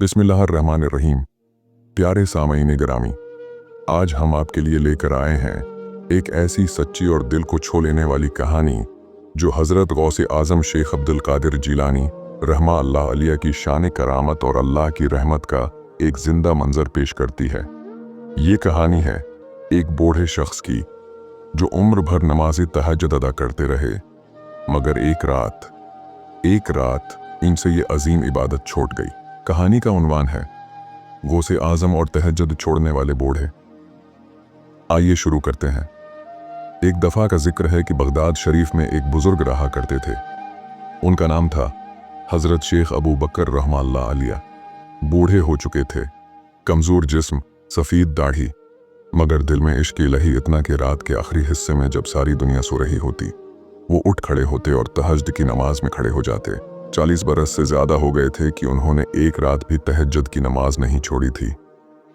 बिस्मिल्लाहिर्रहमानिर्रहीम। प्यारे सामईन गिरामी, आज हम आपके लिए लेकर आए हैं एक ऐसी सच्ची और दिल को छू लेने वाली कहानी जो हज़रत गौसे आज़म शेख अब्दुल कादिर जिलानी रहमा अल्लाह अलैह की शान करामत और अल्लाह की रहमत का एक जिंदा मंजर पेश करती है। ये कहानी है एक बूढ़े शख्स की जो उम्र भर नमाज़े तहज्जुद अदा करते रहे, मगर एक रात इनसे ये अजीम इबादत छूट गई। कहानी का उन्वान है गौसे आज़म और तहज्जुद छोड़ने वाले बूढ़े। आइए शुरू करते हैं। एक दफ़ा का जिक्र है कि बगदाद शरीफ में एक बुजुर्ग रहा करते थे। उनका नाम था हज़रत शेख अबू बकर रहमतुल्लाह अलैह। बूढ़े हो चुके थे, कमज़ोर जिस्म, सफ़ीद दाढ़ी, मगर दिल में इश्क इलाही इतना कि रात के आखिरी हिस्से में जब सारी दुनिया सो रही होती, वो उठ खड़े होते और तहज्जुद की नमाज में खड़े हो जाते। 40 बरस से ज़्यादा हो गए थे कि उन्होंने एक रात भी तहज्जुद की नमाज नहीं छोड़ी थी।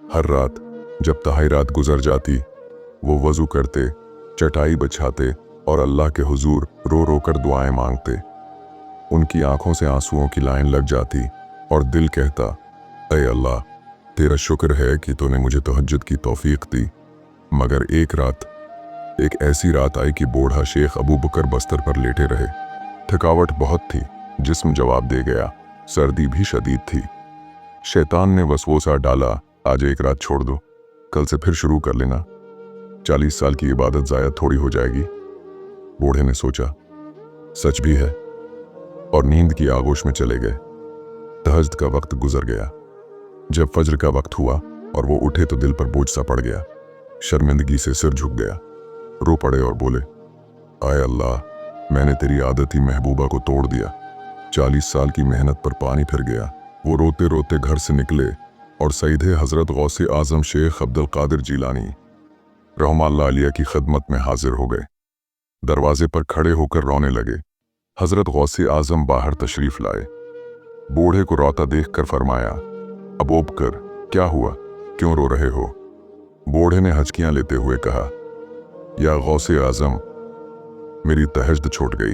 हर रात जब तहाई रात गुजर जाती, वो वज़ू करते, चटाई बिछाते और अल्लाह के हुजूर रो रो कर दुआएं मांगते। उनकी आंखों से आंसुओं की लाइन लग जाती और दिल कहता, ऐ अल्लाह, तेरा शुक्र है कि तूने मुझे तहज्जुद की तौफीक दी। मगर एक ऐसी रात आई कि बूढ़ा शेख अबू बकर बस्तर पर लेटे रहे। थकावट बहुत थी, जिस्म जवाब दे गया, सर्दी भी शदीद थी। शैतान ने वसवसा डाला, आज एक रात छोड़ दो, कल से फिर शुरू कर लेना, 40 साल की इबादत ज़ाया थोड़ी हो जाएगी। बूढ़े ने सोचा, सच भी है, और नींद की आगोश में चले गए। तहज्जुद का वक्त गुजर गया। जब फज्र का वक्त हुआ और वो उठे तो दिल पर बोझ सा पड़ गया। शर्मिंदगी से सिर झुक गया, रो पड़े और बोले, आए अल्लाह, मैंने तेरी आदती महबूबा को तोड़ दिया। 40 साल की मेहनत पर पानी फिर गया। वो रोते रोते घर से निकले और सीधे हज़रत गौसे आज़म शेख अब्दुल कादिर जिलानी रहमतुल्लाह अलैह की खिदमत में हाजिर हो गए। दरवाजे पर खड़े होकर रोने लगे। हज़रत गौसे आज़म बाहर तशरीफ़ लाए। बूढ़े को रोता देख कर फरमाया, अबू बकर, क्या हुआ, क्यों रो रहे हो? बूढ़े ने हचकियाँ लेते हुए कहा, या गौसे आज़म, मेरी तहज्जुद छूट गई।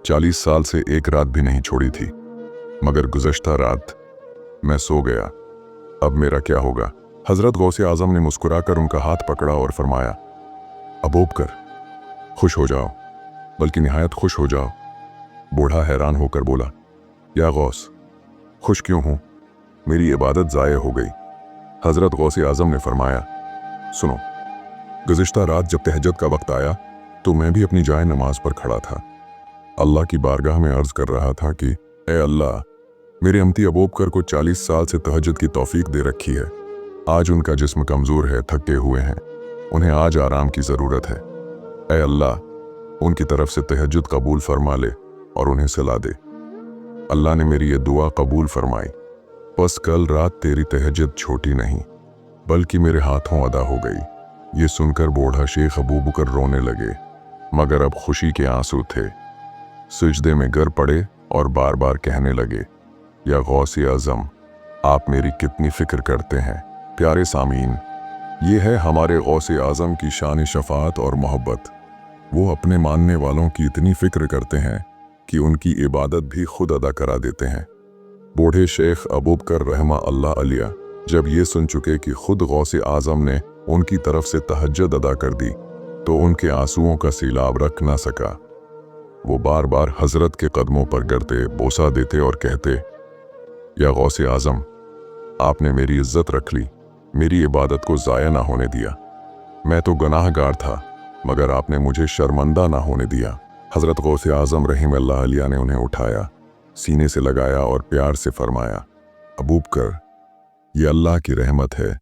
40 साल से एक रात भी नहीं छोड़ी थी, मगर गुज़श्ता रात मैं सो गया। अब मेरा क्या होगा? हज़रत गौसे आज़म ने मुस्कुराकर उनका हाथ पकड़ा और फरमाया, अबू बकर, खुश हो जाओ, बल्कि निहायत खुश हो जाओ। बूढ़ा हैरान होकर बोला, या गौस, खुश क्यों हूँ? मेरी इबादत ज़ाया हो गई। हज़रत गौसे आज़म ने फरमाया, सुनो, गुज़श्ता रात जब तहज्जुद का वक्त आया तो मैं भी अपनी जाए नमाज पर खड़ा था। अल्लाह की बारगाह में अर्ज़ कर रहा था कि ए अल्लाह, मेरे अमती अबू बकर को 40 साल से तहज्जुद की तौफीक दे रखी है। आज उनका जिस्म कमज़ोर है, थके हुए हैं, उन्हें आज आराम की ज़रूरत है। ए अल्लाह, उनकी तरफ से तहज्जुद कबूल फरमा ले और उन्हें सला दे। अल्लाह ने मेरी ये दुआ कबूल फरमाई। बस कल रात तेरी तहज्जुद छोटी नहीं, बल्कि मेरे हाथों अदा हो गई। ये सुनकर बूढ़ा शेख अबू बकर रोने लगे, मगर अब खुशी के आंसू थे। सिजदे में गिर पड़े और बार बार कहने लगे, या गौसे आज़म, आप मेरी कितनी फ़िक्र करते हैं। प्यारे सामीन, ये है हमारे गौसे आज़म की शान शफ़ाअत और मोहब्बत। वो अपने मानने वालों की इतनी फ़िक्र करते हैं कि उनकी इबादत भी खुद अदा करा देते हैं। बूढ़े शेख अबू बकर रहमतुल्लाह अलैह जब ये सुन चुके कि खुद गौसे आज़म ने उनकी तरफ से तहज्जुद अदा कर दी, तो उनके आंसुओं का सैलाब रख ना सका। वो बार बार हज़रत के कदमों पर गिरते, बोसा देते और कहते, या गौसे आज़म, आपने मेरी इज्जत रख ली, मेरी इबादत को ज़ाया ना होने दिया। मैं तो गुनाहगार था, मगर आपने मुझे शर्मंदा ना होने दिया। हज़रत गौसे आज़म रहमतुल्लाह अलैह ने उन्हें उठाया, सीने से लगाया और प्यार से फरमाया, अबू बकर, ये अल्लाह की रहमत है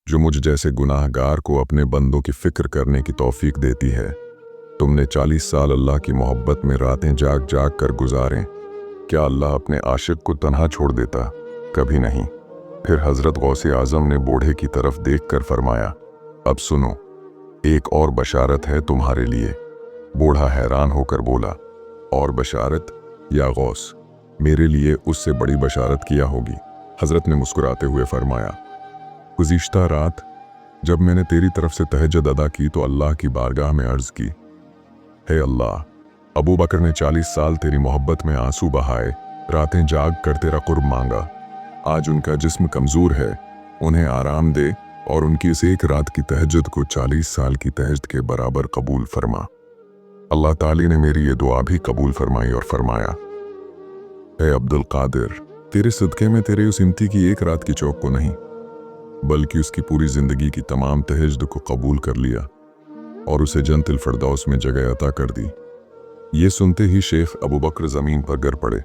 जो मुझ जैसे गुनाहगार को अपने बंदों की फ़िक्र करने की तौफीक देती है। तुमने 40 साल अल्लाह की मोहब्बत में रातें जाग जाग कर गुजारें। क्या अल्लाह अपने आशिक को तन्हा छोड़ देता? कभी नहीं। फिर हज़रत गौसे आज़म ने बूढ़े की तरफ देख कर फरमाया, अब सुनो, एक और बशारत है तुम्हारे लिए। बूढ़ा हैरान होकर बोला, और बशारत? या गौस, मेरे लिए उससे बड़ी बशारत किया होगी। हज़रत ने मुस्कुराते हुए फरमाया, गुज़िश्ता रात जब मैंने तेरी तरफ से तहज्जुद अदा की तो अल्लाह की बारगाह में अर्ज़ की, हे अल्लाह, अबू बकर ने 40 साल तेरी मोहब्बत में आंसू बहाए, रातें जाग कर तेरा कुर्ब मांगा। आज उनका जिस्म कमज़ोर है, उन्हें आराम दे और उनकी इस एक रात की तहज्जुद को 40 साल की तहज्जुद के बराबर कबूल फरमा। अल्लाह ताली ने मेरी ये दुआ भी कबूल फरमाई और फरमाया, ए अब्दुल कादिर, तेरे सदक़े में तेरे उस इम्ती की एक रात की चौक को नहीं बल्कि उसकी पूरी ज़िंदगी की तमाम तहज्जुद को कबूल कर लिया और उसे जन्नतुल फ़िरदौस में जगह अता कर दी। ये सुनते ही शेख अबू बकर ज़मीन पर गिर पड़े,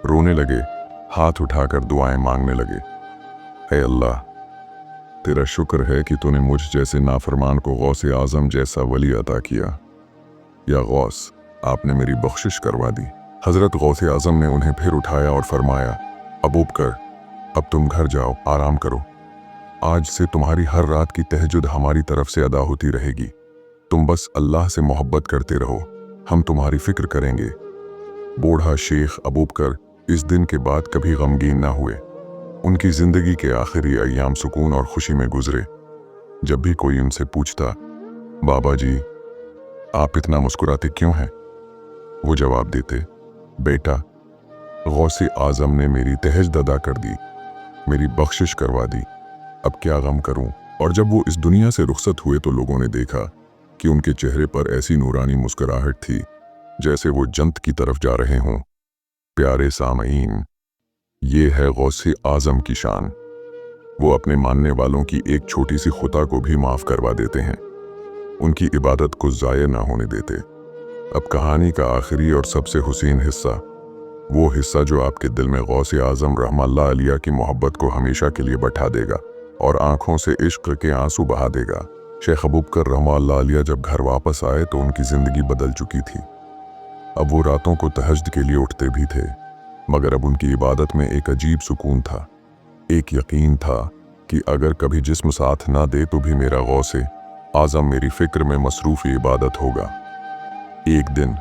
रोने लगे, हाथ उठाकर दुआएं मांगने लगे। ऐ अल्लाह, तेरा शुक्र है कि तूने मुझ जैसे नाफरमान को गौसे आज़म जैसा वली अता किया। या गौस, आपने मेरी बख्शिश करवा दी। हज़रत गौसे आज़म ने उन्हें फिर उठाया और फरमाया, अबू बकर, अब तुम घर जाओ, आराम करो। आज से तुम्हारी हर रात की तहज्जुद हमारी तरफ से अदा होती रहेगी। तुम बस अल्लाह से मोहब्बत करते रहो, हम तुम्हारी फिक्र करेंगे। बूढ़ा शेख अबू बकर इस दिन के बाद कभी गमगीन ना हुए। उनकी जिंदगी के आखिरी अय्याम सुकून और खुशी में गुजरे। जब भी कोई उनसे पूछता, बाबा जी आप इतना मुस्कुराते क्यों हैं, वो जवाब देते, बेटा, गौसे आज़म ने मेरी तहज्जुद अदा कर दी, मेरी बख्शिश करवा दी, अब क्या गम करूं। और जब वो इस दुनिया से रुखसत हुए तो लोगों ने देखा कि उनके चेहरे पर ऐसी नूरानी मुस्कुराहट थी जैसे वो जन्नत की तरफ जा रहे हों। प्यारे सामईन, ये है गौसे आज़म की शान। वो अपने मानने वालों की एक छोटी सी खुता को भी माफ़ करवा देते हैं, उनकी इबादत को ज़ाया ना होने देते। अब कहानी का आखिरी और सबसे हुसीन हिस्सा, वो हिस्सा जो आपके दिल में गौसे आज़म रहमतुल्लाह अलैह की मोहब्बत को हमेशा के लिए बैठा देगा और आंखों से इश्क के आंसू बहा देगा। शेख अबू बकर रहमतुल्लाह अलैह जब घर वापस आए तो उनकी ज़िंदगी बदल चुकी थी। अब वो रातों को तहज्जुद के लिए उठते भी थे, मगर अब उनकी इबादत में एक अजीब सुकून था। एक यकीन था कि अगर कभी जिस्म साथ ना दे तो भी मेरा गौसे आज़म मेरी फ़िक्र में मसरूफ़ इबादत होगा। एक दिन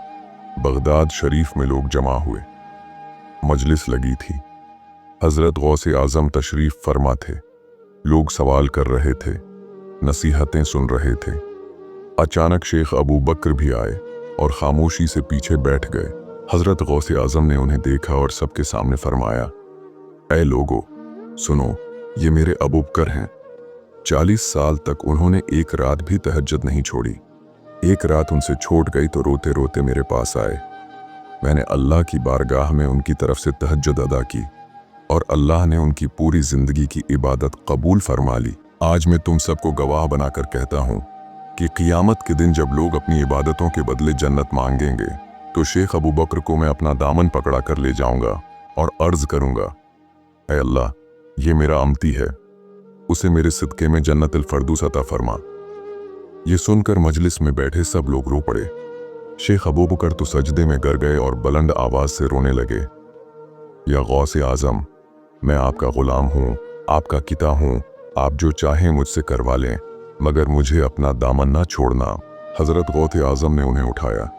बगदाद शरीफ में लोग जमा हुए, मजलिस लगी थी। हज़रत गौसे आज़म तशरीफ़ फरमा थे। लोग सवाल कर रहे थे, नसीहतें सुन रहे थे। अचानक शेख अबू बकर भी आए और खामोशी से पीछे बैठ गए। हज़रत गौसे आज़म ने उन्हें देखा और सबके सामने फरमाया, ऐ लोगो, सुनो, ये मेरे अबू बकर हैं। 40 साल तक उन्होंने एक रात भी तहज्जुद नहीं छोड़ी। एक रात उनसे छूट गई तो रोते रोते मेरे पास आए। मैंने अल्लाह की बारगाह में उनकी तरफ से तहज्जुद अदा की और अल्लाह ने उनकी पूरी ज़िंदगी की इबादत कबूल फरमा ली। आज मैं तुम सबको गवाह बनाकर कहता हूँ कि क़ियामत के दिन जब लोग अपनी इबादतों के बदले जन्नत मांगेंगे तो शेख अबू बकर को मैं अपना दामन पकड़ा कर ले जाऊंगा और अर्ज़ करूंगा, ऐ अल्लाह, ये मेरा अमती है, उसे मेरे सिदक़े में जन्नतुल फ़िरदौस अता फरमा। ये सुनकर मजलिस में बैठे सब लोग रो पड़े। शेख अबू बकर तो सजदे में गिर गए और बुलंद आवाज़ से रोने लगे, या गौसे आज़म, मैं आपका ग़ुलाम हूँ, आपका किता हूँ, आप जो चाहें मुझसे करवा लें, मगर मुझे अपना दामन ना छोड़ना। हज़रत गौसे आज़म ने उन्हें उठाया,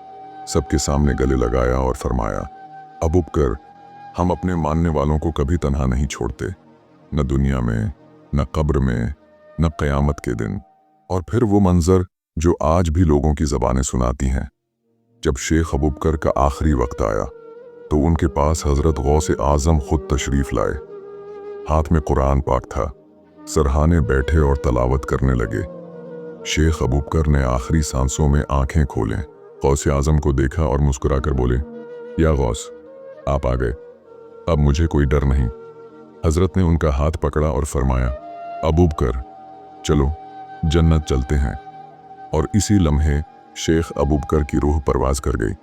सबके सामने गले लगाया और फरमाया, अबू बकर, हम अपने मानने वालों को कभी तन्हा नहीं छोड़ते, न दुनिया में, न कब्र में, न क़यामत के दिन। और फिर वो मंज़र जो आज भी लोगों की ज़बानें सुनाती हैं। जब शेख अबू बकर का आखिरी वक्त आया तो उनके पास हज़रत गौसे आज़म खुद तशरीफ़ लाए। हाथ में कुरान पाक था, सरहाने बैठे और तलावत करने लगे। शेख अबू बकर ने आखिरी सांसों में आंखें खोलें, गौसे आज़म को देखा और मुस्कुरा कर बोले, या गौस, आप आ गए, अब मुझे कोई डर नहीं। हज़रत ने उनका हाथ पकड़ा और फरमाया, अबू बकर, चलो जन्नत चलते हैं। और इसी लम्हे शेख अबू बकर की रूह परवाज़ कर गई।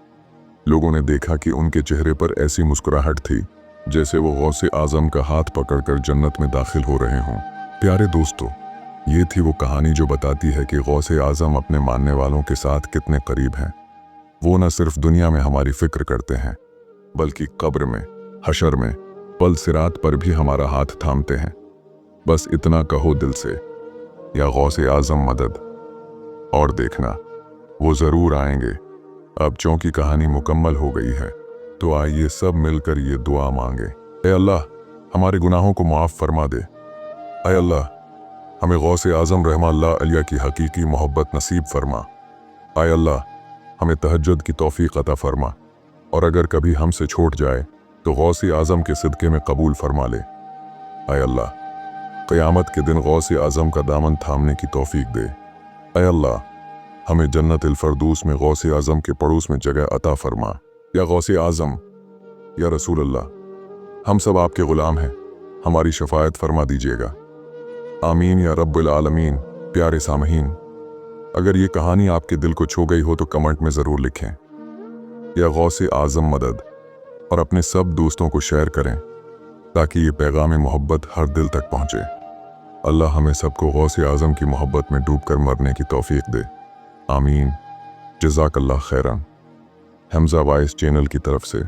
लोगों ने देखा कि उनके चेहरे पर ऐसी मुस्कुराहट थी जैसे वो गौसे आज़म का हाथ पकड़कर जन्नत में दाखिल हो रहे हों। प्यारे दोस्तों, ये थी वो कहानी जो बताती है कि गौसे आज़म अपने मानने वालों के साथ कितने करीब हैं। वो न सिर्फ दुनिया में हमारी फ़िक्र करते हैं बल्कि कब्र में, हशर में, पल सिरात पर भी हमारा हाथ थामते हैं। बस इतना कहो दिल से, या गौसे आज़म मदद, और देखना वो ज़रूर आएंगे। अब चूंकि कहानी मुकम्मल हो गई है तो आइए सब मिलकर ये दुआ मांगे, ऐ अल्लाह, हमारे गुनाहों को माफ़ फरमा दे। ऐ अल्लाह, हमें गौसे आज़म रहमतुल्लाह अलैह की हकीकी मोहब्बत नसीब फरमा। ऐ अल्लाह, हमें तहज्जुद की तौफीक अता फरमा, और अगर कभी हमसे छूट जाए तो गौसे आज़म के सिदक़े में कबूल फरमा ले। ऐ अल्लाह, क़यामत के दिन गौसे आज़म का दामन थामने की तौफीक दे। ऐ अल्लाह, हमें जन्नतुल फ़िरदौस में गौसे आज़म के पड़ोस में जगह अता फरमा। या गौसे आज़म, या रसूल अल्लाह, हम सब आपके ग़ुलाम हैं, हमारी शफ़ाअत फरमा दीजिएगा। आमीन या रब्बुल आलमीन। प्यारे सामहीन, अगर ये कहानी आपके दिल को छू गई हो तो कमेंट में ज़रूर लिखें या गौसे आज़म मदद, और अपने सब दोस्तों को शेयर करें ताकि ये पैगाम मोहब्बत हर दिल तक पहुँचे। अल्लाह हमें सबको गौसे आज़म की मोहब्बत में डूबकर मरने की तौफीक दे। आमीन। जज़ाकल्लाह खैरन। हमज़ा वाइस चैनल की तरफ से।